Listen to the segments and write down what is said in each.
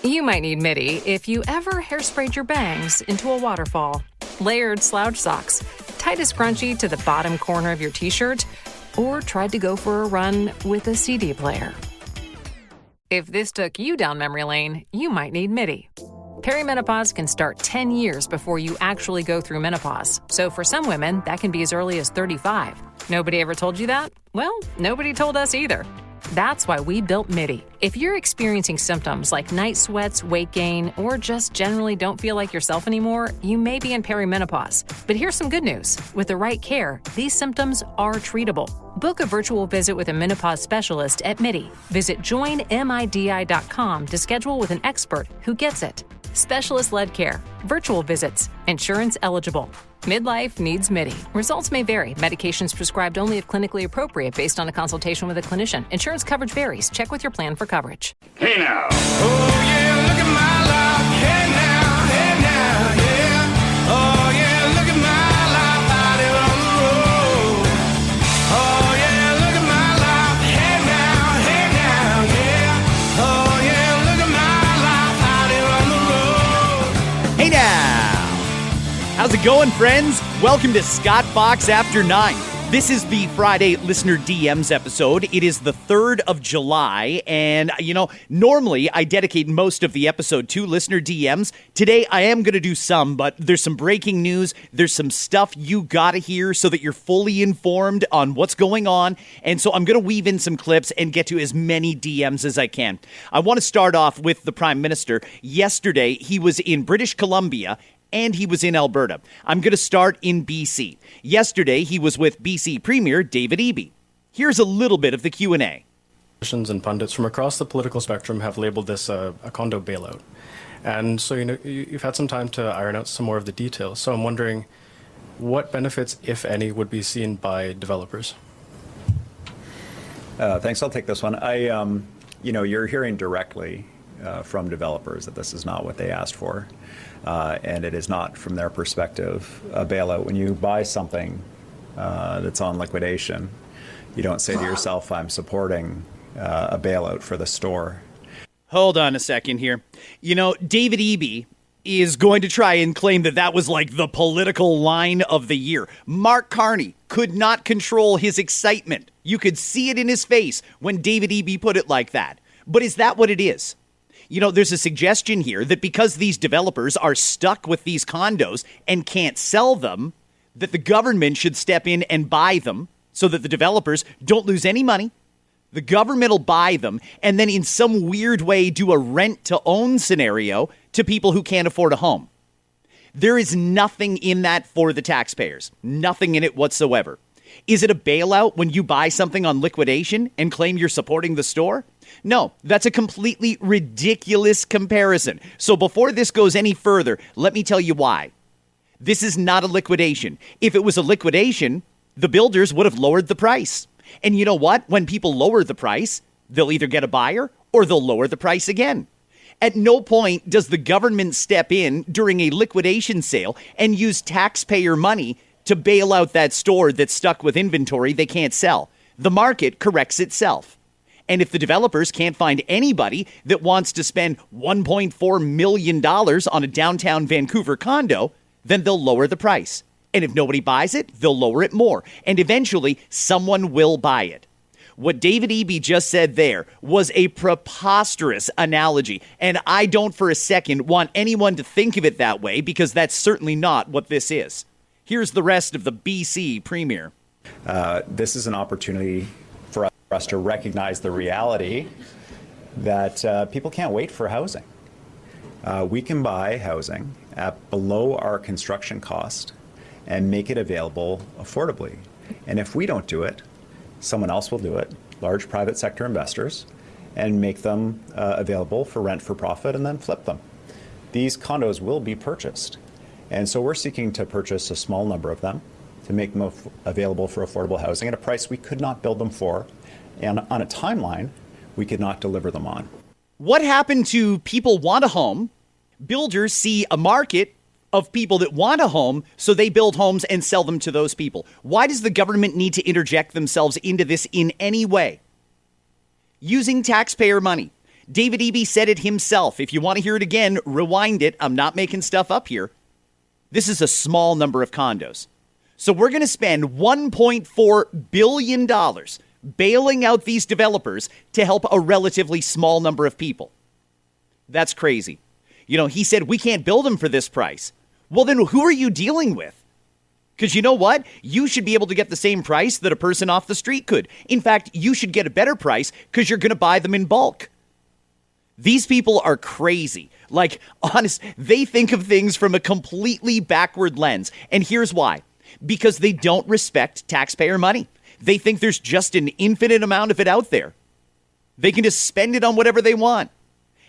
You might need MIDI if you ever hairsprayed your bangs into a waterfall, layered slouch socks, tied a scrunchie to the bottom corner of your t-shirt, or tried to go for a run with a CD player. If this took you down memory lane, you might need MIDI. Perimenopause can start 10 years before you actually go through menopause. So for some women, that can be as early as 35. Nobody ever told you that? Well, nobody told us either. That's why we built MIDI. If you're experiencing symptoms like night sweats, weight gain, or just generally don't feel like yourself anymore, you may be in perimenopause. But here's some good news. With the right care, these symptoms are treatable. Book a virtual visit with a menopause specialist at MIDI. Visit joinmidi.com to schedule with an expert who gets it. Specialist-led care, virtual visits, insurance eligible. Midlife needs MIDI. Results may vary. Medications prescribed only if clinically appropriate based on a consultation with a clinician. Insurance coverage varies. Check with your plan for coverage. Hey now. Oh yeah, look at my life. Hey now, yeah. Oh yeah, look at my life out here on the road. Oh yeah, look at my life. Hey now, yeah. Oh yeah, look at my life out here on the road. Hey now. How's it going, friends? Welcome to Scott Fox After 9. This is the Friday Listener DMs episode. It is the 3rd of July, and, normally I dedicate most of the episode to Listener DMs. Today I am going to do some, but there's some breaking news. There's some stuff you got to hear so that you're fully informed on what's going on, and so I'm going to weave in some clips and get to as many DMs as I can. I want to start off with the Prime Minister. Yesterday, he was in British Columbia, and he was in Alberta. I'm going to start in BC. Yesterday, he was with BC Premier David Eby. Here's a little bit of the Q&A. Politicians and pundits from across the political spectrum have labeled this a condo bailout. And so, you've had some time to iron out some more of the details. So I'm wondering what benefits, if any, would be seen by developers? Thanks. I'll take this one. You're hearing directly from developers that this is not what they asked for. And it is not, from their perspective, a bailout. When you buy something that's on liquidation, you don't say to yourself, I'm supporting a bailout for the store. Hold on a second here. David Eby is going to try and claim that was like the political line of the year. Mark Carney could not control his excitement. You could see it in his face when David Eby put it like that. But is that what it is? There's a suggestion here that because these developers are stuck with these condos and can't sell them, that the government should step in and buy them so that the developers don't lose any money. The government will buy them and then in some weird way do a rent-to-own scenario to people who can't afford a home. There is nothing in that for the taxpayers. Nothing in it whatsoever. Is it a bailout when you buy something on liquidation and claim you're supporting the store? No, that's a completely ridiculous comparison. So before this goes any further, let me tell you why. This is not a liquidation. If it was a liquidation, the builders would have lowered the price. And you know what? When people lower the price, they'll either get a buyer or they'll lower the price again. At no point does the government step in during a liquidation sale and use taxpayer money to bail out that store that's stuck with inventory they can't sell. The market corrects itself. And if the developers can't find anybody that wants to spend $1.4 million on a downtown Vancouver condo, then they'll lower the price. And if nobody buys it, they'll lower it more. And eventually, someone will buy it. What David Eby just said there was a preposterous analogy. And I don't for a second want anyone to think of it that way, because that's certainly not what this is. Here's the rest of the BC Premier. This is an opportunity for us to recognize the reality that people can't wait for housing. We can buy housing at below our construction cost and make it available affordably. And if we don't do it, someone else will do it, large private sector investors, and make them available for rent for profit and then flip them. These condos will be purchased. And so we're seeking to purchase a small number of them to make them available for affordable housing at a price we could not build them for, and on a timeline we could not deliver them on. What happened to people want a home? Builders see a market of people that want a home, so they build homes and sell them to those people. Why does the government need to interject themselves into this in any way? Using taxpayer money. David Eby said it himself. If you want to hear it again, rewind it. I'm not making stuff up here. This is a small number of condos. So we're going to spend $1.4 billion bailing out these developers to help a relatively small number of people. That's crazy. You know, he said we can't build them for this price. Well, then who are you dealing with? Because you know what? You should be able to get the same price that a person off the street could. In fact, you should get a better price because you're going to buy them in bulk. These people are crazy. Like, honest, they think of things from a completely backward lens. And here's why. Because they don't respect taxpayer money. They think there's just an infinite amount of it out there. They can just spend it on whatever they want.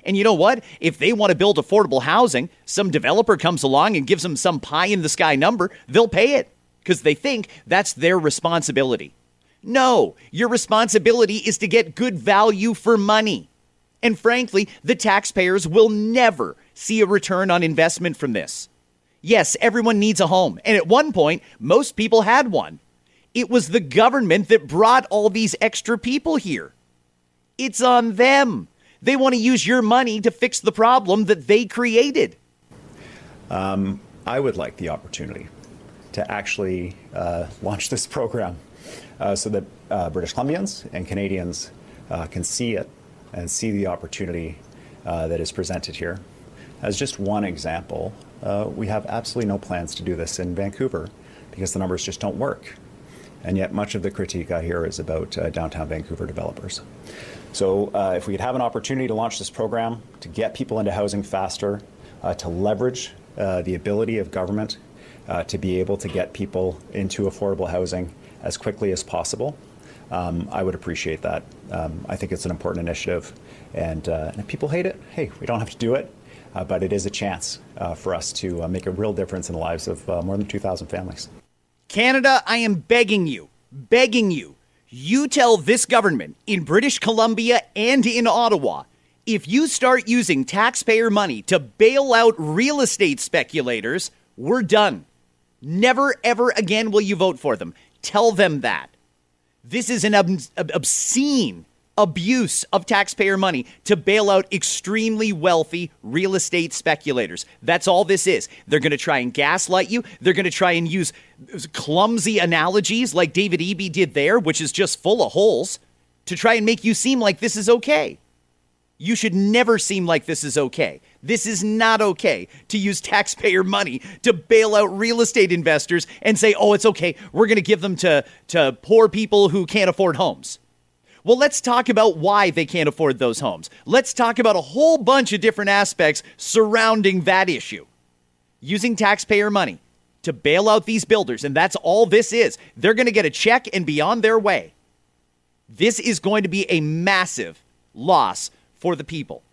And you know what? If they want to build affordable housing, some developer comes along and gives them some pie-in-the-sky number, they'll pay it because they think that's their responsibility. No, your responsibility is to get good value for money. And frankly, the taxpayers will never see a return on investment from this. Yes, everyone needs a home. And at one point, most people had one. It was the government that brought all these extra people here. It's on them. They want to use your money to fix the problem that they created. I would like the opportunity to actually launch this program so that British Columbians and Canadians can see it and see the opportunity that is presented here. As just one example, we have absolutely no plans to do this in Vancouver because the numbers just don't work. And yet much of the critique I hear is about downtown Vancouver developers. So if we could have an opportunity to launch this program, to get people into housing faster, to leverage the ability of government to be able to get people into affordable housing as quickly as possible, I would appreciate that. I think it's an important initiative. And if people hate it, hey, we don't have to do it. But it is a chance for us to make a real difference in the lives of more than 2,000 families. Canada, I am begging you, you tell this government in British Columbia and in Ottawa, if you start using taxpayer money to bail out real estate speculators, we're done. Never, ever again will you vote for them. Tell them that. This is an obscene abuse of taxpayer money to bail out extremely wealthy real estate speculators. That's all this is. They're going to try and gaslight you. They're going to try and use clumsy analogies like David Eby did there, which is just full of holes, to try and make you seem like this is okay. You should never seem like this is okay. This is not okay to use taxpayer money to bail out real estate investors and say, oh, it's okay. We're going to give them to poor people who can't afford homes. Well, let's talk about why they can't afford those homes. Let's talk about a whole bunch of different aspects surrounding that issue. Using taxpayer money to bail out these builders, and that's all this is. They're going to get a check and be on their way. This is going to be a massive loss for the people,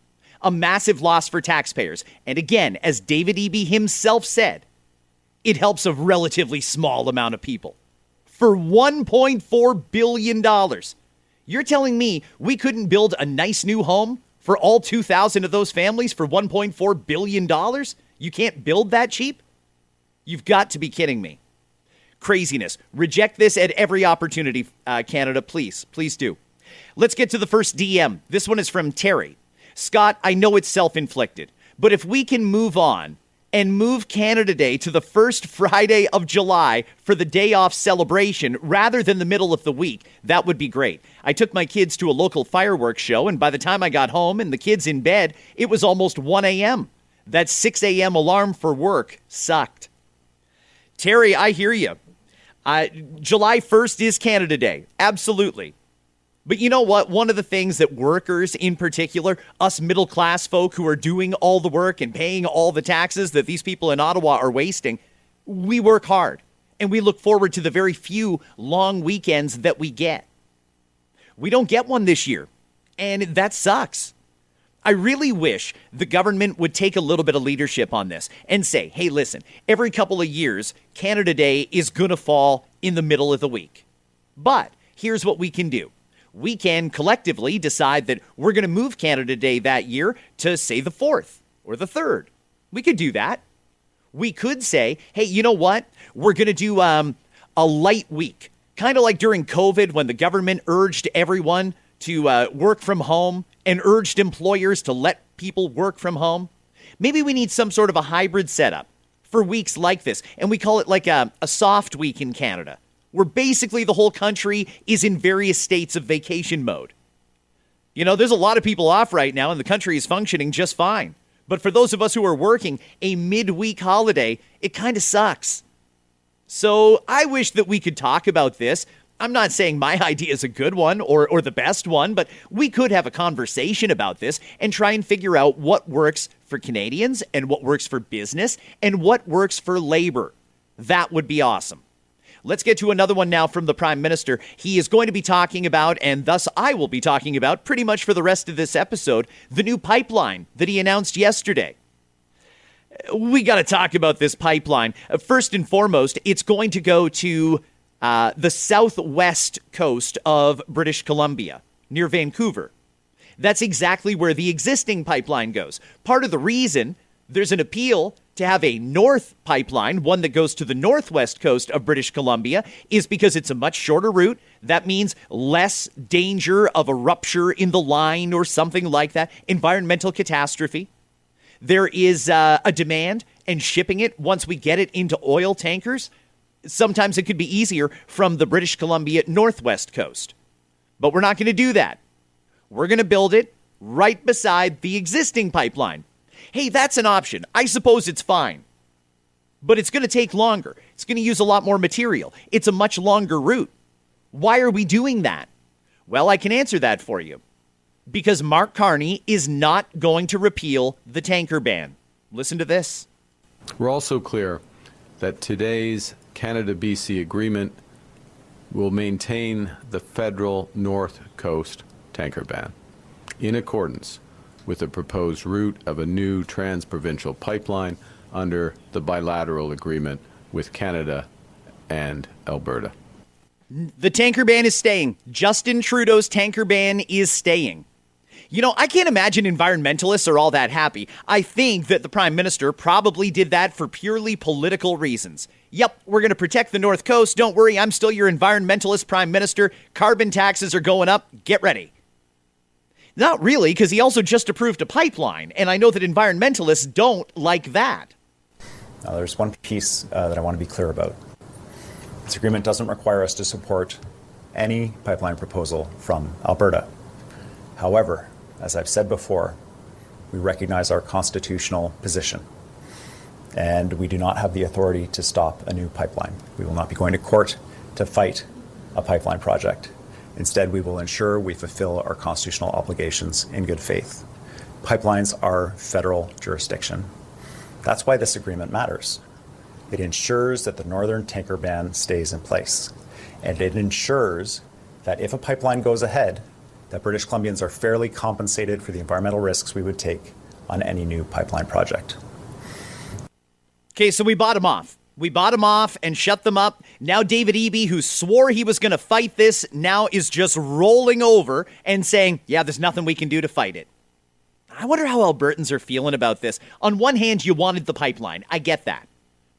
a massive loss for taxpayers. And again, as David Eby himself said, it helps a relatively small amount of people. For $1.4 billion. You're telling me we couldn't build a nice new home for all 2,000 of those families for $1.4 billion? You can't build that cheap? You've got to be kidding me. Craziness. Reject this at every opportunity, Canada. Please do. Let's get to the first DM. This one is from Terry. Scott, I know it's self-inflicted, but if we can move on and move Canada Day to the first Friday of July for the day off celebration rather than the middle of the week, that would be great. I took my kids to a local fireworks show, and by the time I got home and the kids in bed, it was almost 1 a.m. That 6 a.m. alarm for work sucked. Terry, I hear you. July 1st is Canada Day. Absolutely. But you know what? One of the things that workers in particular, us middle class folk who are doing all the work and paying all the taxes that these people in Ottawa are wasting, we work hard and we look forward to the very few long weekends that we get. We don't get one this year, and that sucks. I really wish the government would take a little bit of leadership on this and say, hey, listen, every couple of years, Canada Day is going to fall in the middle of the week. But here's what we can do. We can collectively decide that we're going to move Canada Day that year to, say, the 4th or the 3rd. We could do that. We could say, hey, you know what? We're going to do a light week, kind of like during COVID when the government urged everyone to work from home and urged employers to let people work from home. Maybe we need some sort of a hybrid setup for weeks like this, and we call it like a soft week in Canada, where basically the whole country is in various states of vacation mode. You know, there's a lot of people off right now, and the country is functioning just fine. But for those of us who are working, a midweek holiday, it kind of sucks. So I wish that we could talk about this. I'm not saying my idea is a good one or the best one, but we could have a conversation about this and try and figure out what works for Canadians and what works for business and what works for labor. That would be awesome. Let's get to another one now from the Prime Minister. He is going to be talking about, and thus I will be talking about pretty much for the rest of this episode, the new pipeline that he announced yesterday. We got to talk about this pipeline. First and foremost, it's going to go to the southwest coast of British Columbia, near Vancouver. That's exactly where the existing pipeline goes. Part of the reason there's an appeal to have a north pipeline, one that goes to the northwest coast of British Columbia, is because it's a much shorter route. That means less danger of a rupture in the line or something like that. Environmental catastrophe. There is a demand, and shipping it, once we get it into oil tankers, sometimes it could be easier from the British Columbia northwest coast. But we're not going to do that. We're going to build it right beside the existing pipeline. Hey, that's an option. I suppose it's fine. But it's going to take longer. It's going to use a lot more material. It's a much longer route. Why are we doing that? Well, I can answer that for you. Because Mark Carney is not going to repeal the tanker ban. Listen to this. We're also clear that today's Canada-BC agreement will maintain the federal North Coast tanker ban in accordance with the proposed route of a new trans-provincial pipeline under the bilateral agreement with Canada and Alberta. The tanker ban is staying. Justin Trudeau's tanker ban is staying. You know, I can't imagine environmentalists are all that happy. I think that the Prime Minister probably did that for purely political reasons. Yep, we're going to protect the North Coast. Don't worry, I'm still your environmentalist Prime Minister. Carbon taxes are going up. Get ready. Not really, because he also just approved a pipeline, and I know that environmentalists don't like that. Now, there's one piece that I want to be clear about. This agreement doesn't require us to support any pipeline proposal from Alberta. However, as I've said before, we recognize our constitutional position, and we do not have the authority to stop a new pipeline. We will not be going to court to fight a pipeline project. Instead, we will ensure we fulfill our constitutional obligations in good faith. Pipelines are federal jurisdiction. That's why this agreement matters. It ensures that the northern tanker ban stays in place. And it ensures that if a pipeline goes ahead, that British Columbians are fairly compensated for the environmental risks we would take on any new pipeline project. Okay, so we bought him off. We bought him off and shut them up. Now David Eby, who swore he was going to fight this, now is just rolling over and saying, yeah, there's nothing we can do to fight it. I wonder how Albertans are feeling about this. On one hand, you wanted the pipeline. I get that.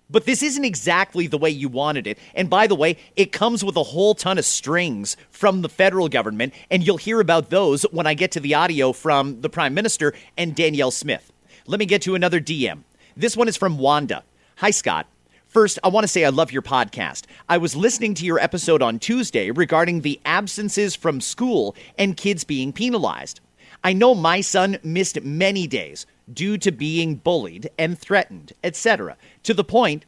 But this isn't exactly the way you wanted it. And by the way, it comes with a whole ton of strings from the federal government, and you'll hear about those when I get to the audio from the Prime Minister and Danielle Smith. Let me get to another DM. This one is from Wanda. Hi, Scott. First, I want to say I love your podcast. I was listening to your episode on Tuesday regarding the absences from school and kids being penalized. I know my son missed many days due to being bullied and threatened, etc., to the point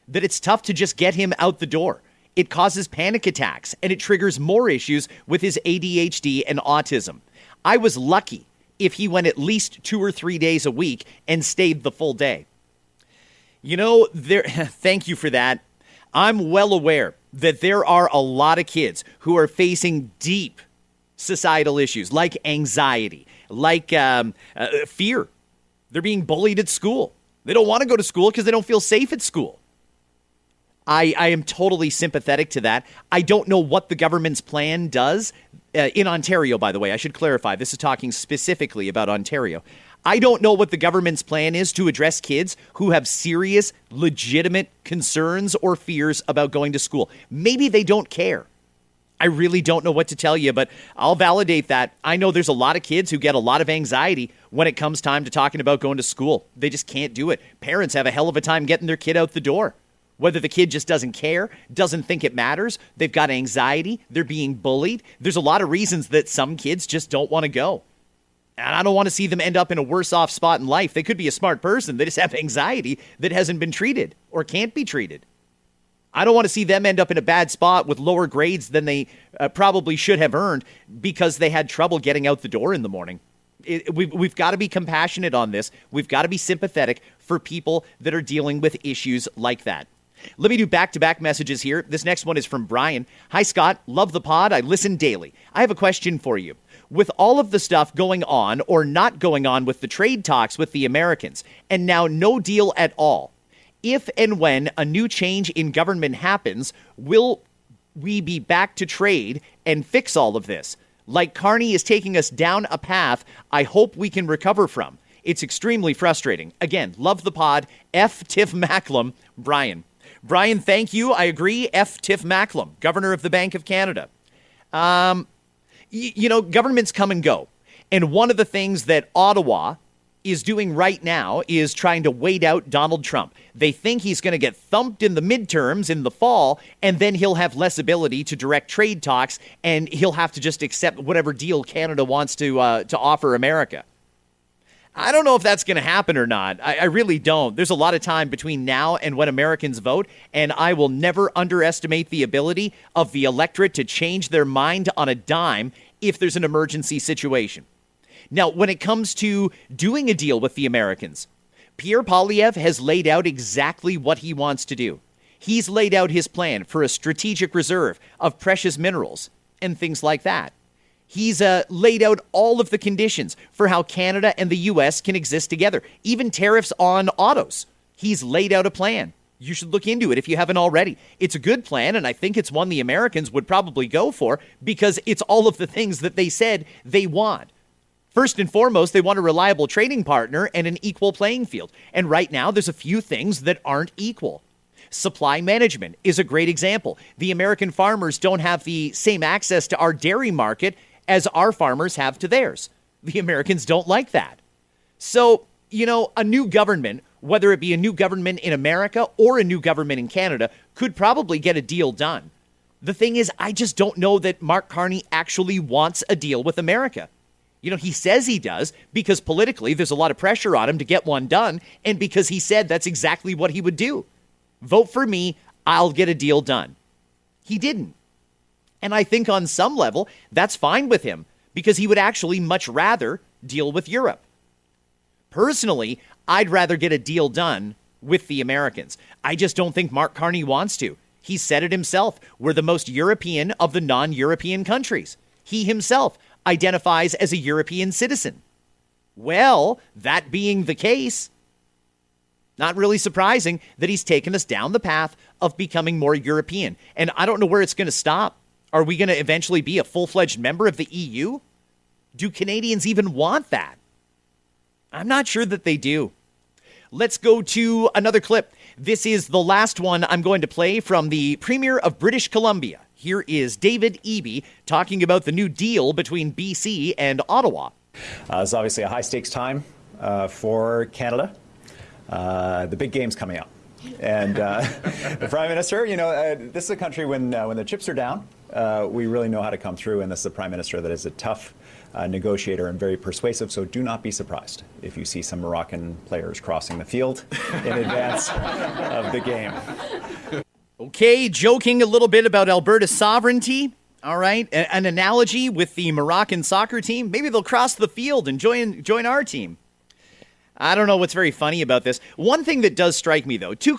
that it's tough to just get him out the door. It causes panic attacks, and it triggers more issues with his ADHD and autism. I was lucky if he went at least 2 or 3 days a week and stayed the full day. You know, thank you for that. I'm well aware that there are a lot of kids who are facing deep societal issues like anxiety, like fear. They're being bullied at school. They don't want to go to school because they don't feel safe at school. I am totally sympathetic to that. I don't know what the government's plan does. In Ontario, by the way, I should clarify. This is talking specifically about Ontario. I don't know what the government's plan is to address kids who have serious, legitimate concerns or fears about going to school. Maybe they don't care. I really don't know what to tell you, but I'll validate that. I know there's a lot of kids who get a lot of anxiety when it comes time to talking about going to school. They just can't do it. Parents have a hell of a time getting their kid out the door. Whether the kid just doesn't care, doesn't think it matters, they've got anxiety, they're being bullied. There's a lot of reasons that some kids just don't want to go. And I don't want to see them end up in a worse off spot in life. They could be a smart person. They just have anxiety that hasn't been treated or can't be treated. I don't want to see them end up in a bad spot with lower grades than they probably should have earned because they had trouble getting out the door in the morning. We've got to be compassionate on this. We've got to be sympathetic for people that are dealing with issues like that. Let me do back-to-back messages here. This next one is from Brian. Hi, Scott. Love the pod. I listen daily. I have a question for you. With all of the stuff going on or not going on with the trade talks with the Americans, and now no deal at all, if and when a new change in government happens, will we be back to trade and fix all of this? Like Carney is taking us down a path I hope we can recover from. It's extremely frustrating. Again, love the pod. F. Tiff Macklem, Brian. Brian, thank you. I agree. F. Tiff Macklem, Governor of the Bank of Canada. Governments come and go. And one of the things that Ottawa is doing right now is trying to wait out Donald Trump. They think he's going to get thumped in the midterms in the fall, and then he'll have less ability to direct trade talks, and he'll have to just accept whatever deal Canada wants to offer America. I don't know if that's going to happen or not. I really don't. There's a lot of time between now and when Americans vote, and I will never underestimate the ability of the electorate to change their mind on a dime if there's an emergency situation. Now, when it comes to doing a deal with the Americans, Pierre Poilievre has laid out exactly what he wants to do. He's laid out his plan for a strategic reserve of precious minerals and things like that. He's laid out all of the conditions for how Canada and the U.S. can exist together, even tariffs on autos. He's laid out a plan. You should look into it if you haven't already. It's a good plan, and I think it's one the Americans would probably go for because it's all of the things that they said they want. First and foremost, they want a reliable trading partner and an equal playing field. And right now, there's a few things that aren't equal. Supply management is a great example. The American farmers don't have the same access to our dairy market as our farmers have to theirs. The Americans don't like that. So, a new government, whether it be a new government in America or a new government in Canada, could probably get a deal done. The thing is, I just don't know that Mark Carney actually wants a deal with America. He says he does because politically there's a lot of pressure on him to get one done, and because he said that's exactly what he would do. Vote for me, I'll get a deal done. He didn't. And I think on some level, that's fine with him because he would actually much rather deal with Europe. Personally, I'd rather get a deal done with the Americans. I just don't think Mark Carney wants to. He said it himself. We're the most European of the non-European countries. He himself identifies as a European citizen. Well, that being the case, not really surprising that he's taken us down the path of becoming more European. And I don't know where it's going to stop. Are we going to eventually be a full-fledged member of the EU? Do Canadians even want that? I'm not sure that they do. Let's go to another clip. This is the last one I'm going to play from the Premier of British Columbia. Here is David Eby talking about the new deal between BC and Ottawa. It's obviously a high-stakes time for Canada. The big game's coming up. And the Prime Minister, this is a country when the chips are down, we really know how to come through. And this is a Prime Minister that is a tough negotiator and very persuasive. So do not be surprised if you see some Moroccan players crossing the field in advance of the game. Okay, joking a little bit about Alberta's sovereignty. All right, an analogy with the Moroccan soccer team. Maybe they'll cross the field and join our team. I don't know what's very funny about this. One thing that does strike me, though, two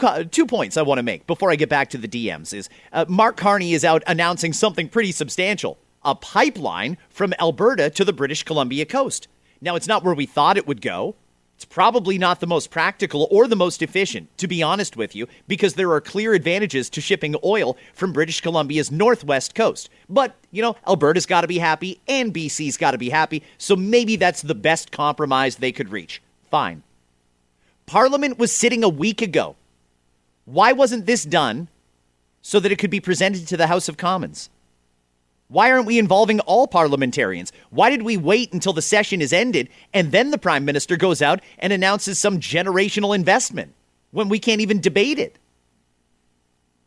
points I want to make before I get back to the DMs is Mark Carney is out announcing something pretty substantial, a pipeline from Alberta to the British Columbia coast. Now, it's not where we thought it would go. It's probably not the most practical or the most efficient, to be honest with you, because there are clear advantages to shipping oil from British Columbia's northwest coast. But, Alberta's got to be happy and BC's got to be happy, so maybe that's the best compromise they could reach. Fine. Parliament was sitting a week ago. Why wasn't this done so that it could be presented to the House of Commons? Why aren't we involving all parliamentarians? Why did we wait until the session is ended and then the Prime Minister goes out and announces some generational investment when we can't even debate it?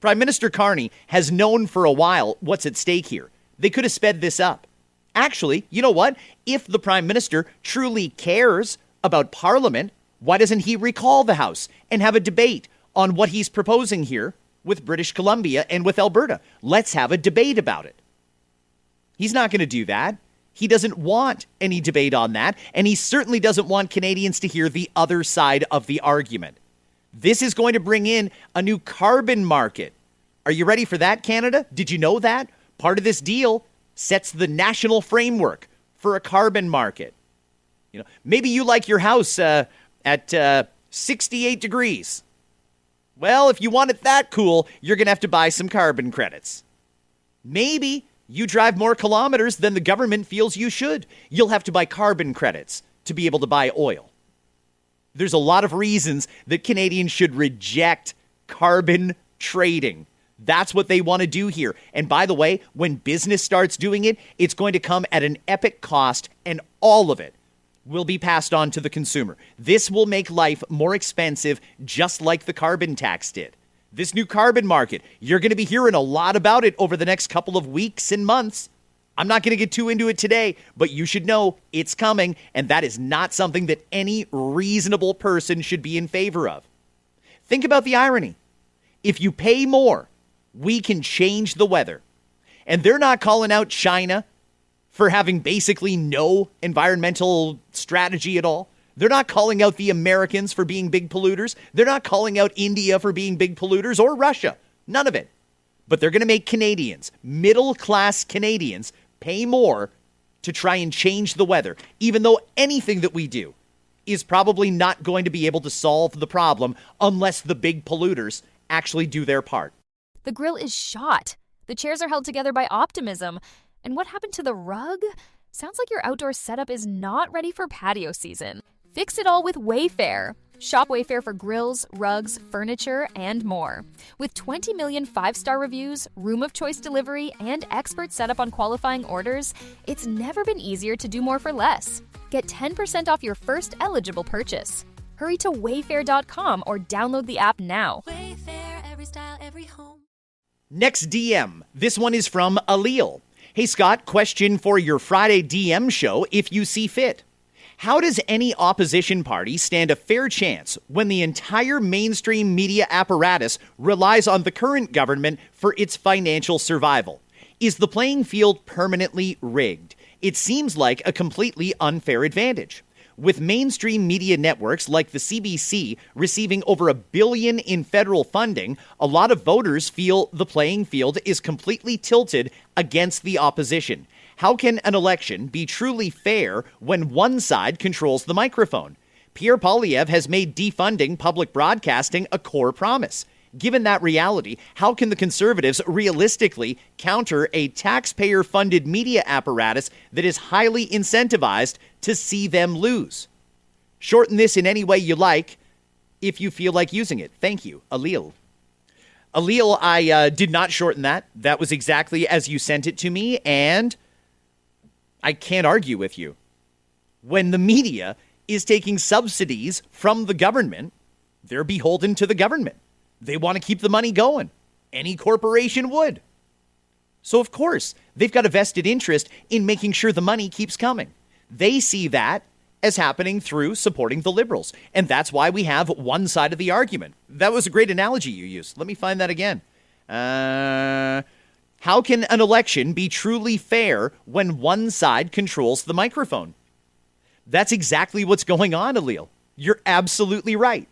Prime Minister Carney has known for a while what's at stake here. They could have sped this up. Actually, you know what? If the Prime Minister truly cares about Parliament, why doesn't he recall the House and have a debate on what he's proposing here with British Columbia and with Alberta? Let's have a debate about it. He's not going to do that. He doesn't want any debate on that, and he certainly doesn't want Canadians to hear the other side of the argument. This is going to bring in a new carbon market. Are you ready for that, Canada? Did you know that? Part of this deal sets the national framework for a carbon market. You know, maybe you like your house at 68 degrees. Well, if you want it that cool, you're going to have to buy some carbon credits. Maybe you drive more kilometers than the government feels you should. You'll have to buy carbon credits to be able to buy oil. There's a lot of reasons that Canadians should reject carbon trading. That's what they want to do here. And by the way, when business starts doing it, it's going to come at an epic cost, and all of it will be passed on to the consumer. This will make life more expensive, just like the carbon tax did. This new carbon market, you're going to be hearing a lot about it over the next couple of weeks and months. I'm not going to get too into it today, but you should know it's coming, and that is not something that any reasonable person should be in favor of. Think about the irony. If you pay more, we can change the weather. And they're not calling out China for having basically no environmental strategy at all. They're not calling out the Americans for being big polluters. They're not calling out India for being big polluters or Russia. None of it. But they're going to make Canadians, middle-class Canadians, pay more to try and change the weather, even though anything that we do is probably not going to be able to solve the problem unless the big polluters actually do their part. The grill is shot. The chairs are held together by optimism. And what happened to the rug? Sounds like your outdoor setup is not ready for patio season. Fix it all with Wayfair. Shop Wayfair for grills, rugs, furniture, and more. With 20 million 5-star reviews, room of choice delivery, and expert setup on qualifying orders, it's never been easier to do more for less. Get 10% off your first eligible purchase. Hurry to wayfair.com or download the app now. Wayfair, every style, every home. Next DM. This one is from Alil. Hey, Scott, question for your Friday DM show if you see fit. How does any opposition party stand a fair chance when the entire mainstream media apparatus relies on the current government for its financial survival? Is the playing field permanently rigged? It seems like a completely unfair advantage. With mainstream media networks like the CBC receiving over $1 billion in federal funding, a lot of voters feel the playing field is completely tilted against the opposition. How can an election be truly fair when one side controls the microphone? Pierre Poilievre has made defunding public broadcasting a core promise. Given that reality, how can the Conservatives realistically counter a taxpayer-funded media apparatus that is highly incentivized to see them lose? Shorten this in any way you like if you feel like using it. Thank you, Alil. Alil, I did not shorten that. That was exactly as you sent it to me, and I can't argue with you. When the media is taking subsidies from the government, they're beholden to the government. They want to keep the money going. Any corporation would. So, of course, they've got a vested interest in making sure the money keeps coming. They see that as happening through supporting the Liberals. And that's why we have one side of the argument. That was a great analogy you used. Let me find that again. How can an election be truly fair when one side controls the microphone? That's exactly what's going on, Alil. You're absolutely right.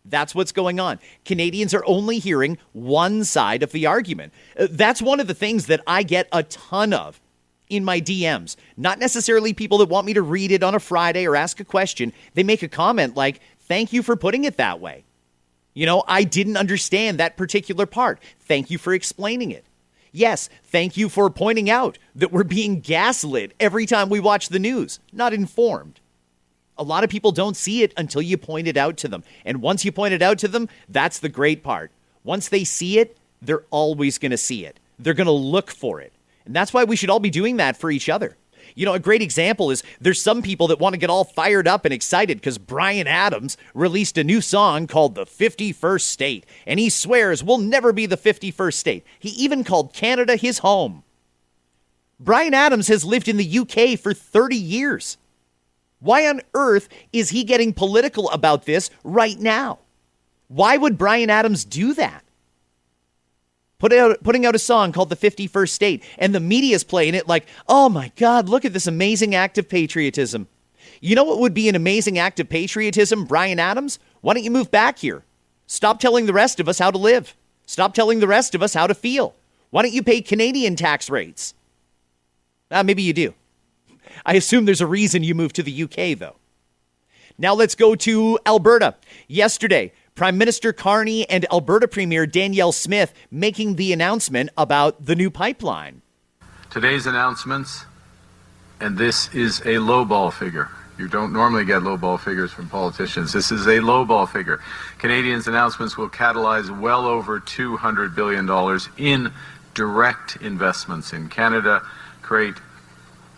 That's what's going on. Canadians are only hearing one side of the argument. That's one of the things that I get a ton of in my DMs. Not necessarily people that want me to read it on a Friday or ask a question. They make a comment like, thank you for putting it that way. You know, I didn't understand that particular part. Thank you for explaining it. Yes, thank you for pointing out that we're being gaslit every time we watch the news, not informed. A lot of people don't see it until you point it out to them. And once you point it out to them, that's the great part. Once they see it, they're always going to see it. They're going to look for it. And that's why we should all be doing that for each other. You know, a great example is there's some people that want to get all fired up and excited because Bryan Adams released a new song called The 51st State, and he swears we'll never be the 51st state. He even called Canada his home. Bryan Adams has lived in the UK for 30 years. Why on earth is he getting political about this right now? Why would Bryan Adams do that? Putting out a song called The 51st State, and the media's playing it like, oh my God, look at this amazing act of patriotism. You know what would be an amazing act of patriotism, Bryan Adams? Why don't you move back here? Stop telling the rest of us how to live. Stop telling the rest of us how to feel. Why don't you pay Canadian tax rates? Maybe you do. I assume there's a reason you moved to the UK, though. Now let's go to Alberta. Yesterday, Prime Minister Carney and Alberta Premier Danielle Smith making the announcement about the new pipeline. Today's announcements, and this is a lowball figure. You don't normally get lowball figures from politicians. This is a lowball figure. Canadians' announcements will catalyze well over $200 billion in direct investments in Canada, create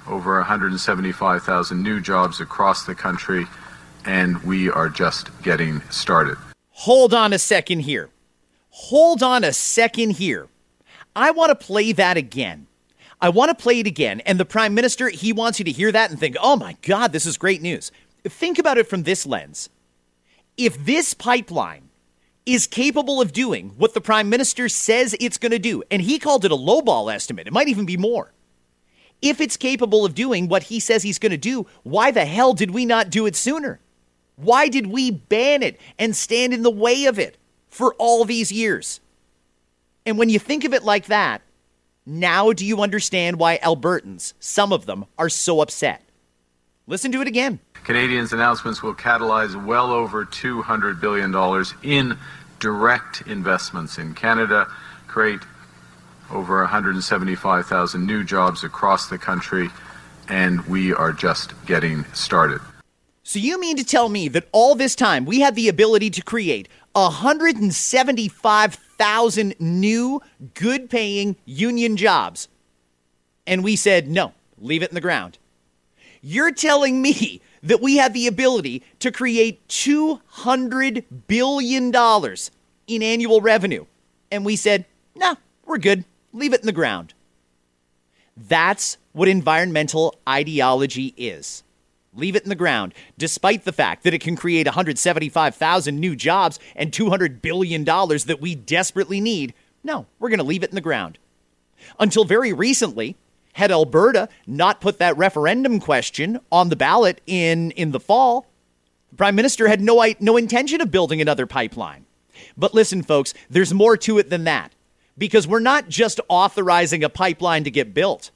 over 175,000 new jobs across the country, and we are just getting started. Hold on a second here. I want to play that again. And the Prime Minister, he wants you to hear that and think, oh my God, this is great news. Think about it from this lens. If this pipeline is capable of doing what the Prime Minister says it's going to do, and he called it a lowball estimate, it might even be more. If it's capable of doing what he says he's going to do, why the hell did we not do it sooner? Why did we ban it and stand in the way of it for all these years? And when you think of it like that, now do you understand why Albertans, some of them, are so upset? Listen to it again. Canadians' announcements will catalyze well over $200 billion in direct investments in Canada, create over 175,000 new jobs across the country, and we are just getting started. So you mean to tell me that all this time we had the ability to create 175,000 new good-paying union jobs, and we said, no, leave it in the ground? You're telling me that we had the ability to create $200 billion in annual revenue, and we said, no, we're good, leave it in the ground. That's what environmental ideology is. Leave it in the ground, despite the fact that it can create 175,000 new jobs and $200 billion that we desperately need. No, we're going to leave it in the ground. Until very recently, had Alberta not put that referendum question on the ballot in the fall, the Prime Minister had no intention of building another pipeline. But listen, folks, there's more to it than that, because we're not just authorizing a pipeline to get built.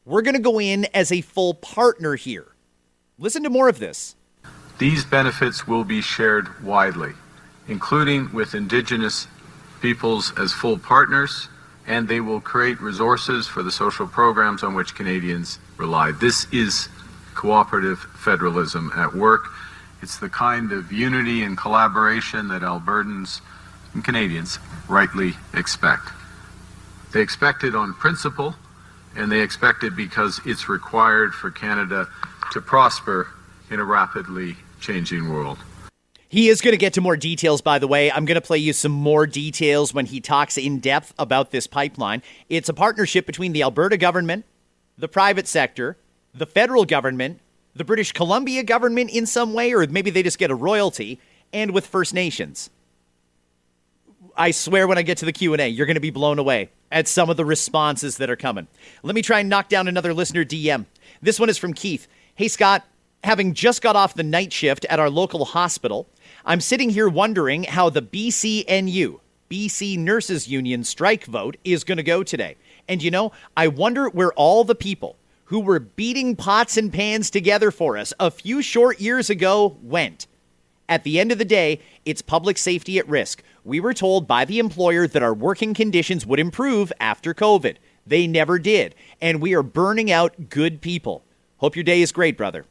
We're going to go in as a full partner here. Listen to more of this. These benefits will be shared widely, including with Indigenous peoples as full partners, and they will create resources for the social programs on which Canadians rely. This is cooperative federalism at work. It's the kind of unity and collaboration that Albertans and Canadians rightly expect. They expect it on principle, and they expect it because it's required for Canada to prosper in a rapidly changing world. He is going to get to more details, by the way. I'm going to play you some more details when he talks in depth about this pipeline. It's a partnership between the Alberta government, the private sector, the federal government, the British Columbia government in some way, or maybe they just get a royalty, and with First Nations. I swear when I get to the Q&A, you're going to be blown away at some of the responses that are coming. Let me try and knock down another listener DM. This one is from Keith. Hey, Scott, having just got off the night shift at our local hospital, I'm sitting here wondering how the BCNU, BC Nurses Union strike vote is going to go today. And you know, I wonder where all the people who were beating pots and pans together for us a few short years ago went. At the end of the day, it's public safety at risk. We were told by the employer that our working conditions would improve after COVID. They never did. And we are burning out good people. Hope your day is great, brother.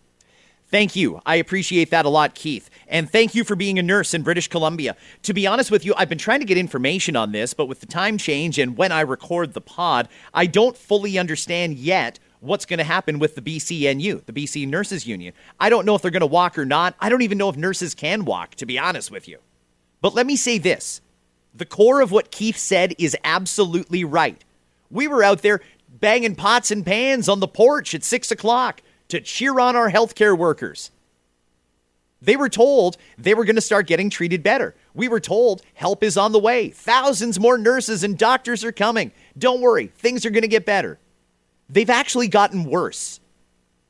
Thank you. I appreciate that a lot, Keith. And thank you for being a nurse in British Columbia. To be honest with you, I've been trying to get information on this, but with the time change and when I record the pod, I don't fully understand yet what's going to happen with the BCNU, the BC Nurses Union. I don't know if they're going to walk or not. I don't even know if nurses can walk, to be honest with you. But let me say this. The core of what Keith said is absolutely right. We were out there banging pots and pans on the porch at 6 o'clock to cheer on our healthcare workers. They were told they were going to start getting treated better. We were told help is on the way. Thousands more nurses and doctors are coming. Don't worry, things are going to get better. They've actually gotten worse.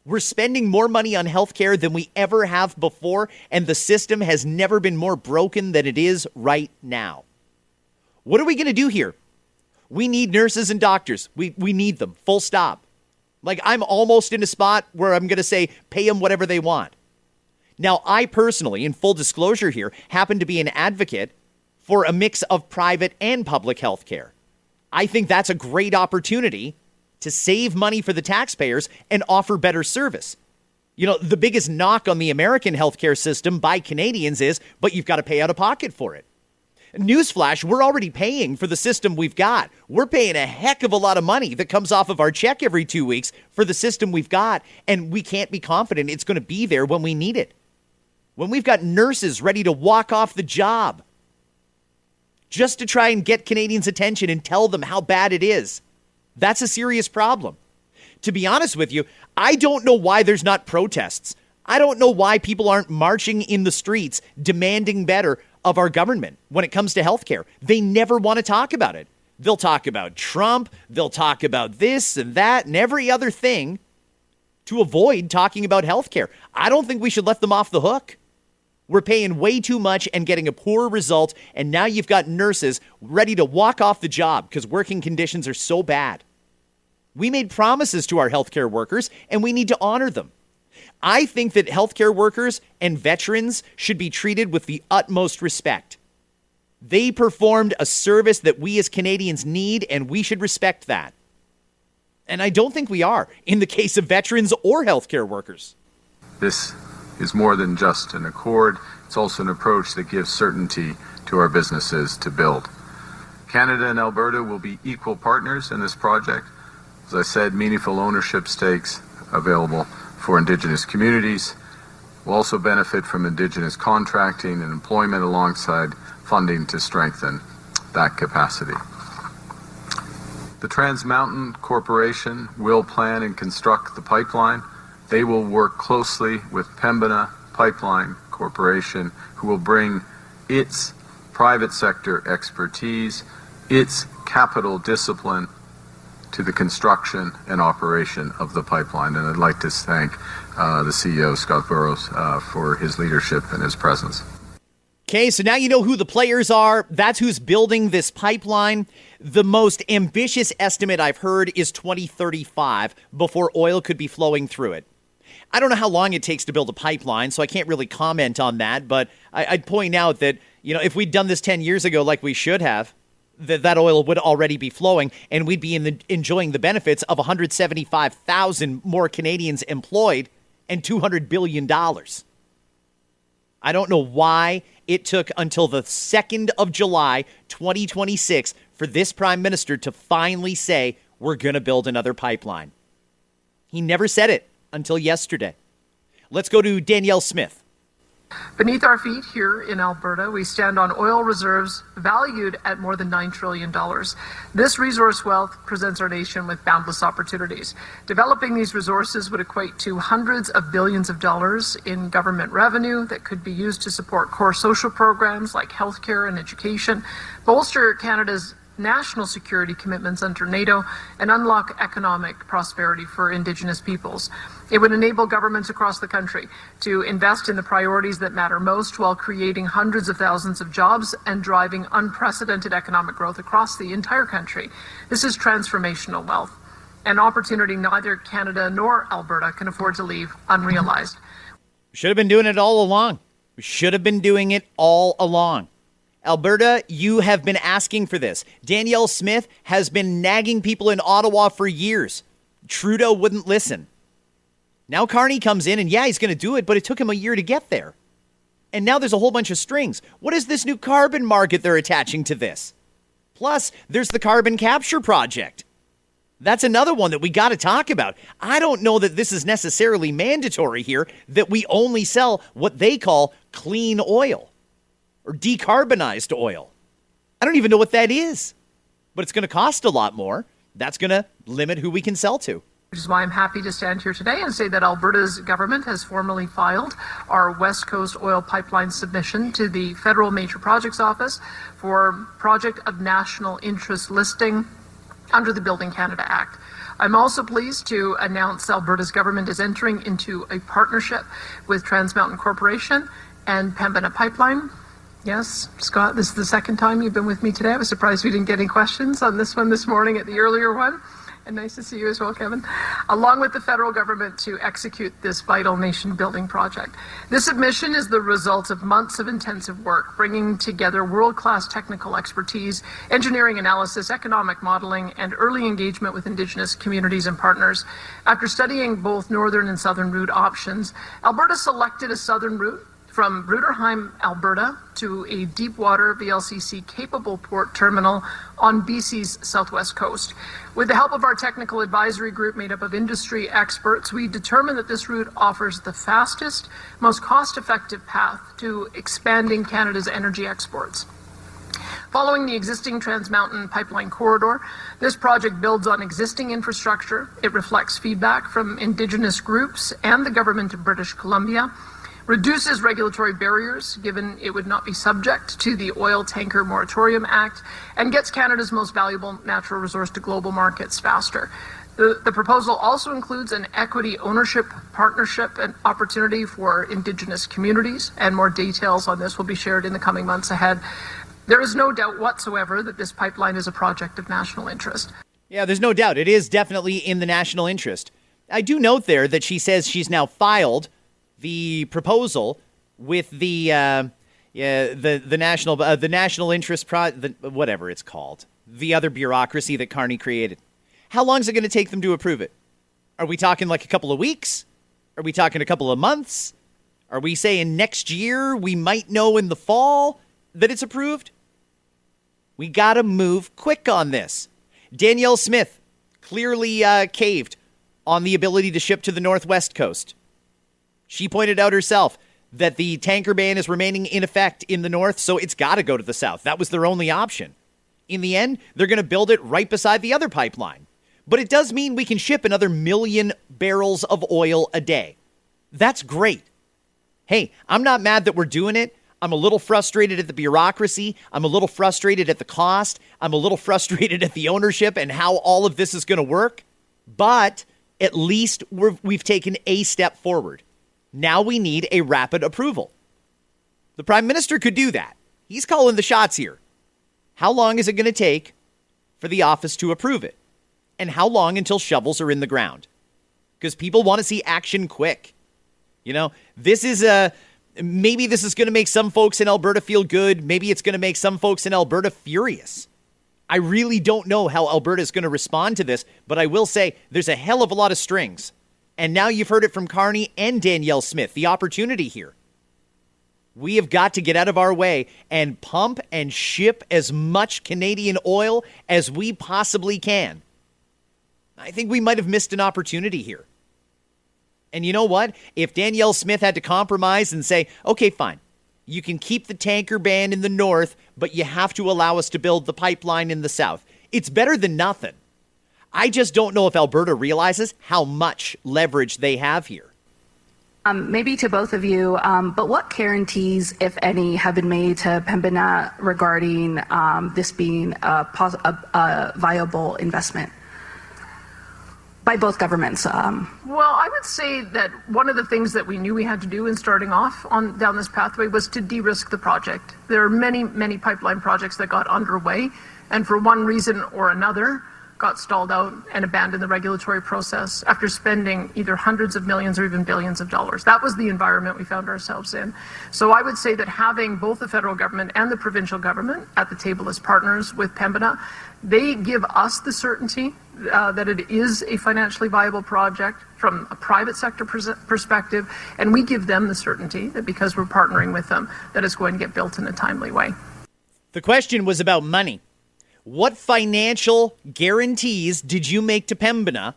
We're spending more money on healthcare than we ever have before, and the system has never been more broken than it is right now. What are we going to do here? We need nurses and doctors. We need them, full stop. Like, I'm almost in a spot where I'm going to say, pay them whatever they want. Now, I personally, in full disclosure here, happen to be an advocate for a mix of private and public health care. I think that's a great opportunity to save money for the taxpayers and offer better service. You know, the biggest knock on the American healthcare system by Canadians is, but you've got to pay out of pocket for it. Newsflash, we're already paying for the system we've got. We're paying a heck of a lot of money that comes off of our check every 2 weeks for the system we've got, and we can't be confident it's going to be there when we need it. When we've got nurses ready to walk off the job just to try and get Canadians' attention and tell them how bad it is. That's a serious problem. To be honest with you, I don't know why there's not protests. I don't know why people aren't marching in the streets demanding better of our government when it comes to healthcare. They never want to talk about it. They'll talk about Trump. They'll talk about this and that and every other thing to avoid talking about healthcare. I don't think we should let them off the hook. We're paying way too much and getting a poor result, and now you've got nurses ready to walk off the job because working conditions are so bad. We made promises to our healthcare workers, and we need to honor them. I think that healthcare workers and veterans should be treated with the utmost respect. They performed a service that we as Canadians need, and we should respect that. And I don't think we are in the case of veterans or healthcare workers. This is more than just an accord. It's also an approach that gives certainty to our businesses to build. Canada and Alberta will be equal partners in this project. As I said, meaningful ownership stakes available for Indigenous communities. We'll also benefit from Indigenous contracting and employment alongside funding to strengthen that capacity. The Trans Mountain Corporation will plan and construct the pipeline. They will work closely with Pembina Pipeline Corporation, who will bring its private sector expertise, its capital discipline to the construction and operation of the pipeline. And I'd like to thank the CEO, Scott Burrows, for his leadership and his presence. Okay, so now you know who the players are. That's who's building this pipeline. The most ambitious estimate I've heard is 2035 before oil could be flowing through it. I don't know how long it takes to build a pipeline, so I can't really comment on that. But I'd point out that, you know, if we'd done this 10 years ago like we should have, that oil would already be flowing, and we'd be enjoying the benefits of 175,000 more Canadians employed and $200 billion. I don't know why it took until the 2nd of July, 2026, for this prime minister to finally say, we're going to build another pipeline. He never said it until yesterday. Let's go to Danielle Smith. Beneath our feet here in Alberta, we stand on oil reserves valued at more than $9 trillion. This resource wealth presents our nation with boundless opportunities. Developing these resources would equate to hundreds of billions of dollars in government revenue that could be used to support core social programs like healthcare and education, bolster Canada's national security commitments under NATO, and unlock economic prosperity for Indigenous peoples. It would enable governments across the country to invest in the priorities that matter most while creating hundreds of thousands of jobs and driving unprecedented economic growth across the entire country. This is transformational wealth, an opportunity neither Canada nor Alberta can afford to leave unrealized. Should have been doing it all along. We should have been doing it all along. Alberta, you have been asking for this. Danielle Smith has been nagging people in Ottawa for years. Trudeau wouldn't listen. Now Carney comes in and he's going to do it, but it took him a year to get there. And now there's a whole bunch of strings. What is this new carbon market they're attaching to this? Plus, there's the carbon capture project. That's another one that we got to talk about. I don't know that this is necessarily mandatory here, that we only sell what they call clean oil or decarbonized oil. I don't even know what that is, but it's going to cost a lot more. That's going to limit who we can sell to. Which is why I'm happy to stand here today and say that Alberta's government has formally filed our West Coast oil pipeline submission to the Federal Major Projects Office for Project of National Interest listing under the Building Canada Act. I'm also pleased to announce Alberta's government is entering into a partnership with Trans Mountain Corporation and Pembina Pipeline. Yes, Scott, this is the second time you've been with me today. I was surprised we didn't get any questions on this one this morning at the earlier one. And nice to see you as well, Kevin. Along with the federal government to execute this vital nation-building project. This submission is the result of months of intensive work, bringing together world-class technical expertise, engineering analysis, economic modeling, and early engagement with Indigenous communities and partners. After studying both northern and southern route options, Alberta selected a southern route from Bruderheim, Alberta, to a deep-water VLCC-capable port terminal on BC's southwest coast. With the help of our technical advisory group made up of industry experts, we determined that this route offers the fastest, most cost-effective path to expanding Canada's energy exports. Following the existing Trans Mountain pipeline corridor, this project builds on existing infrastructure. It reflects feedback from Indigenous groups and the government of British Columbia, reduces regulatory barriers, given it would not be subject to the Oil Tanker Moratorium Act, and gets Canada's most valuable natural resource to global markets faster. The proposal also includes an equity ownership partnership and opportunity for Indigenous communities, and more details on this will be shared in the coming months ahead. There is no doubt whatsoever that this pipeline is a project of national interest. Yeah, there's no doubt. It is definitely in the national interest. I do note there that she says she's now filed the proposal with the national interest whatever it's called, the other bureaucracy that Carney created. How long is it going to take them to approve it? Are we talking like a couple of weeks? Are we talking a couple of months? Are we saying next year we might know in the fall that it's approved? We got to move quick on this. Danielle Smith clearly caved on the ability to ship to the Northwest Coast. She pointed out herself that the tanker ban is remaining in effect in the north, so it's got to go to the south. That was their only option. In the end, they're going to build it right beside the other pipeline. But it does mean we can ship another 1 million barrels of oil a day. That's great. Hey, I'm not mad that we're doing it. I'm a little frustrated at the bureaucracy. I'm a little frustrated at the cost. I'm a little frustrated at the ownership and how all of this is going to work. But at least we've taken a step forward. Now we need a rapid approval. The Prime Minister could do that. He's calling the shots here. How long is it going to take for the office to approve it? And how long until shovels are in the ground? Because people want to see action quick. You know, maybe this is going to make some folks in Alberta feel good. Maybe it's going to make some folks in Alberta furious. I really don't know how Alberta is going to respond to this, but I will say there's a hell of a lot of strings. And now you've heard it from Carney and Danielle Smith, the opportunity here. We have got to get out of our way and pump and ship as much Canadian oil as we possibly can. I think we might have missed an opportunity here. And you know what? If Danielle Smith had to compromise and say, okay, fine, you can keep the tanker ban in the north, but you have to allow us to build the pipeline in the south, it's better than nothing. I just don't know if Alberta realizes how much leverage they have here. Maybe to both of you, but what guarantees, if any, have been made to Pembina regarding this being a viable investment by both governments? Well, I would say that one of the things that we knew we had to do in starting off down this pathway was to de-risk the project. There are many, many pipeline projects that got underway, and for one reason or another, got stalled out and abandoned the regulatory process after spending either hundreds of millions or even billions of dollars. That was the environment we found ourselves in. So I would say that having both the federal government and the provincial government at the table as partners with Pembina, they give us the certainty that it is a financially viable project from a private sector perspective, and we give them the certainty that because we're partnering with them, that it's going to get built in a timely way. The question was about money. What financial guarantees did you make to Pembina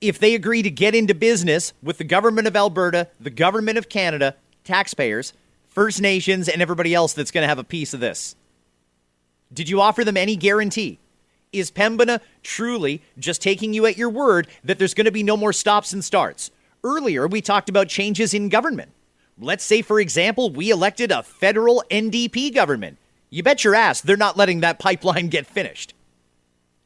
if they agree to get into business with the government of Alberta, the government of Canada, taxpayers, First Nations, and everybody else that's going to have a piece of this? Did you offer them any guarantee? Is Pembina truly just taking you at your word that there's going to be no more stops and starts? Earlier, we talked about changes in government. Let's say, for example, we elected a federal NDP government. You bet your ass they're not letting that pipeline get finished.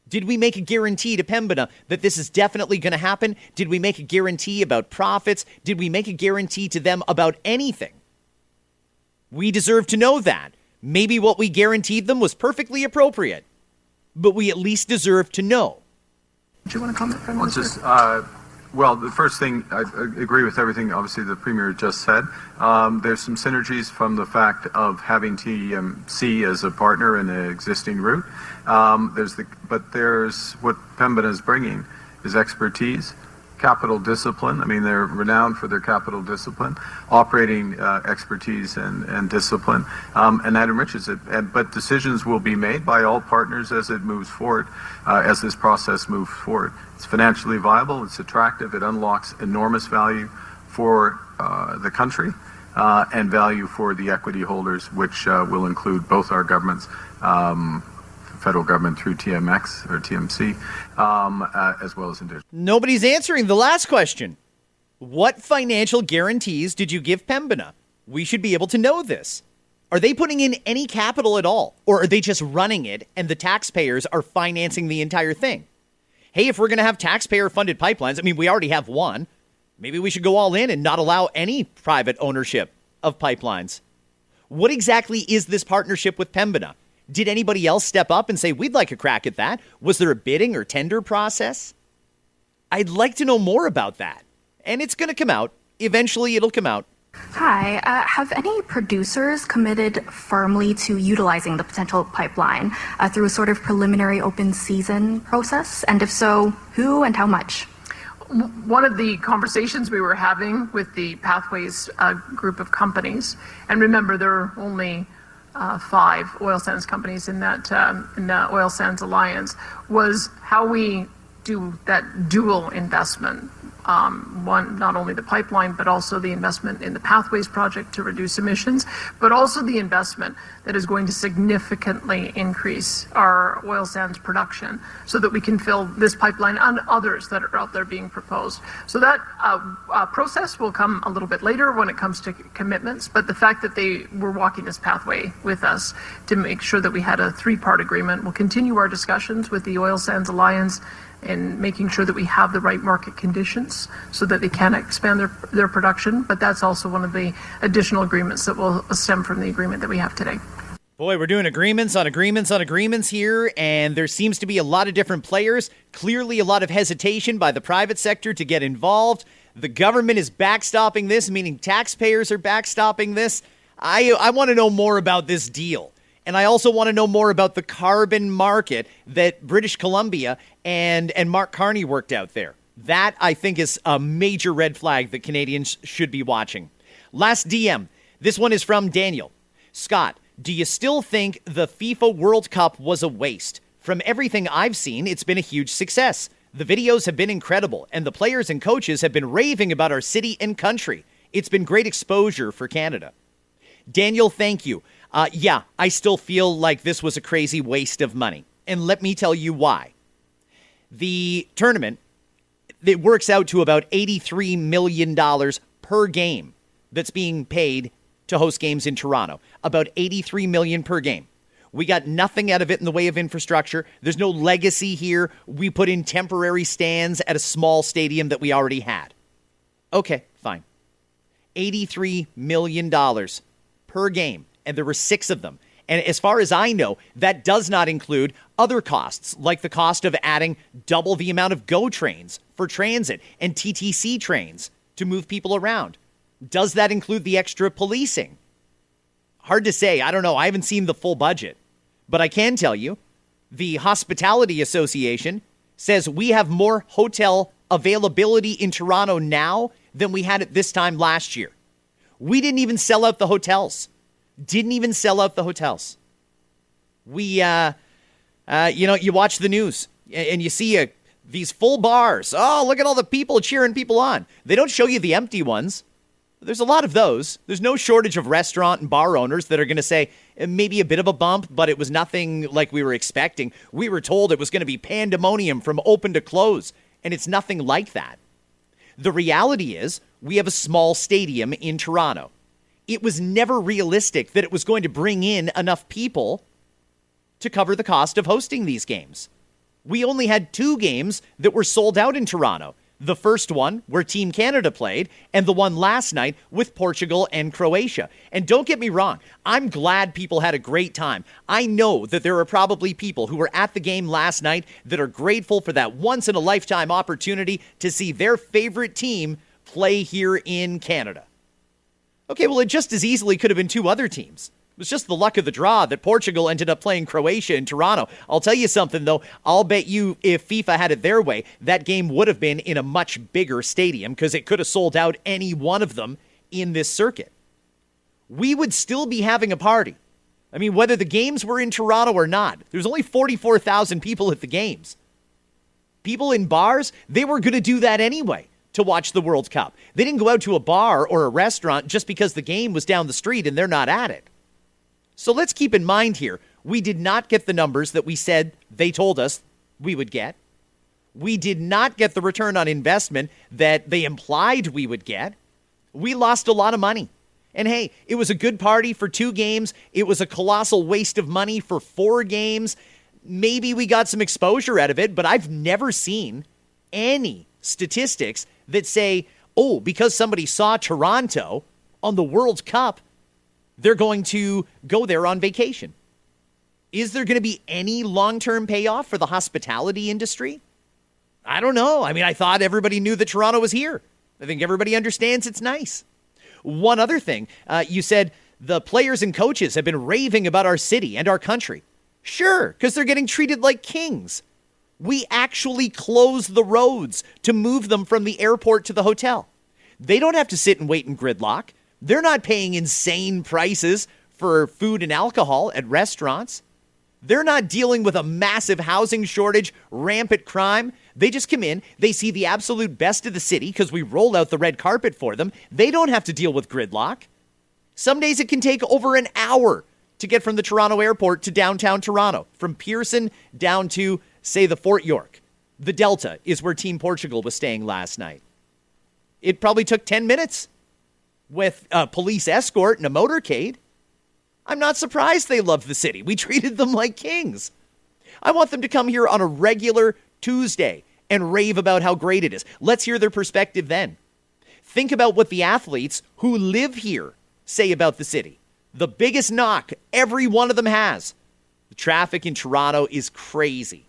Did we make a guarantee to Pembina that this is definitely going to happen? Did we make a guarantee about profits? Did we make a guarantee to them about anything? We deserve to know that. Maybe what we guaranteed them was perfectly appropriate, but we at least deserve to know. Do you want to comment, Prime Well, Minister? well, the first thing, I agree with everything, obviously, the Premier just said. There's some synergies from the fact of having TMC as a partner in an existing route. But there's what Pembina is bringing is expertise, capital discipline. I mean, they're renowned for their capital discipline, operating expertise and discipline, and that enriches it. But decisions will be made by all partners as it moves forward, as this process moves forward. It's financially viable, it's attractive, it unlocks enormous value for the country and value for the equity holders, which will include both our governments, federal government through TMX or TMC, as well as Indigenous. Nobody's answering the last question. What financial guarantees did you give Pembina? We should be able to know this. Are they putting in any capital at all? Or are they just running it and the taxpayers are financing the entire thing? Hey, if we're going to have taxpayer-funded pipelines, I mean, we already have one. Maybe we should go all in and not allow any private ownership of pipelines. What exactly is this partnership with Pembina? Did anybody else step up and say, we'd like a crack at that? Was there a bidding or tender process? I'd like to know more about that. And it's going to come out. Eventually, it'll come out. Hi. Have any producers committed firmly to utilizing the potential pipeline through a sort of preliminary open season process? And if so, who and how much? One of the conversations we were having with the Pathways group of companies, and remember there are only 5 oil sands companies in that in the Oil Sands Alliance, was how we do that dual investment. One, not only the pipeline, but also the investment in the Pathways project to reduce emissions, but also the investment that is going to significantly increase our oil sands production so that we can fill this pipeline and others that are out there being proposed. So that process will come a little bit later when it comes to commitments, but the fact that they were walking this pathway with us to make sure that we had a 3-part agreement, we'll continue our discussions with the Oil Sands Alliance and making sure that we have the right market conditions so that they can expand their production. But that's also one of the additional agreements that will stem from the agreement that we have today. Boy, we're doing agreements on agreements on agreements here, and there seems to be a lot of different players. Clearly a lot of hesitation by the private sector to get involved. The government is backstopping this, meaning taxpayers are backstopping this. I want to know more about this deal. And I also want to know more about the carbon market that British Columbia and Mark Carney worked out there. That, I think, is a major red flag that Canadians should be watching. Last DM. This one is from Daniel. Scott, do you still think the FIFA World Cup was a waste? From everything I've seen, it's been a huge success. The videos have been incredible, and the players and coaches have been raving about our city and country. It's been great exposure for Canada. Daniel, thank you. Yeah, I still feel like this was a crazy waste of money. And let me tell you why. The tournament, it works out to about $83 million per game that's being paid to host games in Toronto. About $83 million per game. We got nothing out of it in the way of infrastructure. There's no legacy here. We put in temporary stands at a small stadium that we already had. Okay, fine. $83 million per game. And there were 6 of them. And as far as I know, that does not include other costs, like the cost of adding double the amount of GO trains for transit and TTC trains to move people around. Does that include the extra policing? Hard to say. I don't know. I haven't seen the full budget. But I can tell you, the Hospitality Association says we have more hotel availability in Toronto now than we had at this time last year. We didn't even sell out the hotels. We, you watch the news and you see these full bars. Oh, look at all the people cheering people on. They don't show you the empty ones. There's a lot of those. There's no shortage of restaurant and bar owners that are going to say maybe a bit of a bump, but it was nothing like we were expecting. We were told it was going to be pandemonium from open to close, and it's nothing like that. The reality is we have a small stadium in Toronto. It was never realistic that it was going to bring in enough people to cover the cost of hosting these games. We only had 2 games that were sold out in Toronto. The first one, where Team Canada played, and the one last night with Portugal and Croatia. And don't get me wrong, I'm glad people had a great time. I know that there are probably people who were at the game last night that are grateful for that once-in-a-lifetime opportunity to see their favorite team play here in Canada. Okay, well, it just as easily could have been 2 other teams. It was just the luck of the draw that Portugal ended up playing Croatia in Toronto. I'll tell you something, though. I'll bet you if FIFA had it their way, that game would have been in a much bigger stadium because it could have sold out any one of them in this circuit. We would still be having a party. I mean, whether the games were in Toronto or not, there's only 44,000 people at the games. People in bars, they were going to do that anyway to watch the World Cup. They didn't go out to a bar or a restaurant just because the game was down the street and they're not at it. So let's keep in mind here, we did not get the numbers that we said they told us we would get. We did not get the return on investment that they implied we would get. We lost a lot of money. And hey, it was a good party for 2 games. It was a colossal waste of money for 4 games. Maybe we got some exposure out of it, but I've never seen any statistics that say, oh, because somebody saw Toronto on the World Cup, they're going to go there on vacation. Is there going to be any long-term payoff for the hospitality industry? I don't know. I mean, I thought everybody knew that Toronto was here. I think everybody understands it's nice. One other thing, you said the players and coaches have been raving about our city and our country. Sure, because they're getting treated like kings. We actually close the roads to move them from the airport to the hotel. They don't have to sit and wait in gridlock. They're not paying insane prices for food and alcohol at restaurants. They're not dealing with a massive housing shortage, rampant crime. They just come in, they see the absolute best of the city because we rolled out the red carpet for them. They don't have to deal with gridlock. Some days it can take over an hour to get from the Toronto airport to downtown Toronto, from Pearson down to, say, the Fort York. The Delta is where Team Portugal was staying last night. It probably took 10 minutes with a police escort and a motorcade. I'm not surprised they love the city. We treated them like kings. I want them to come here on a regular Tuesday and rave about how great it is. Let's hear their perspective then. Think about what the athletes who live here say about the city. The biggest knock every one of them has: the traffic in Toronto is crazy.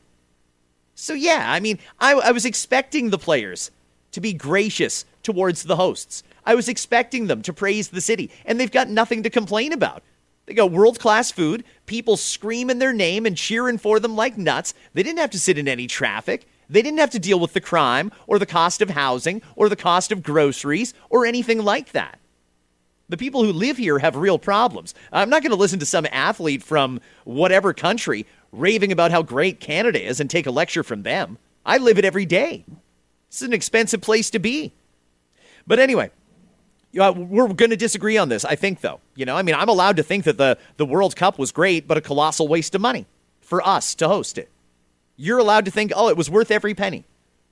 So yeah, I mean, I was expecting the players to be gracious towards the hosts. I was expecting them to praise the city, and they've got nothing to complain about. They got world-class food, people screaming their name and cheering for them like nuts. They didn't have to sit in any traffic. They didn't have to deal with the crime or the cost of housing or the cost of groceries or anything like that. The people who live here have real problems. I'm not going to listen to some athlete from whatever country raving about how great Canada is and take a lecture from them. I live it every day. This is an expensive place to be. But anyway, we're going to disagree on this, I think, though. I'm allowed to think that the World Cup was great, but a colossal waste of money for us to host it. You're allowed to think, oh, it was worth every penny.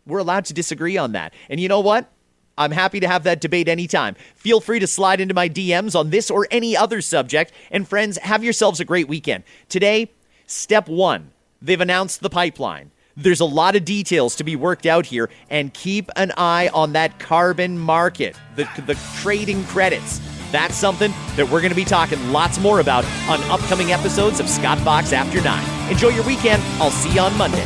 We're allowed to disagree on that. And you know what? I'm happy to have that debate anytime. Feel free to slide into my DMs on this or any other subject. And friends, have yourselves a great weekend. Today, step 1, they've announced the pipeline. There's a lot of details to be worked out here, and keep an eye on that carbon market, the trading credits. That's something that we're going to be talking lots more about on upcoming episodes of Scott Fox After 9. Enjoy your weekend. I'll see you on Monday.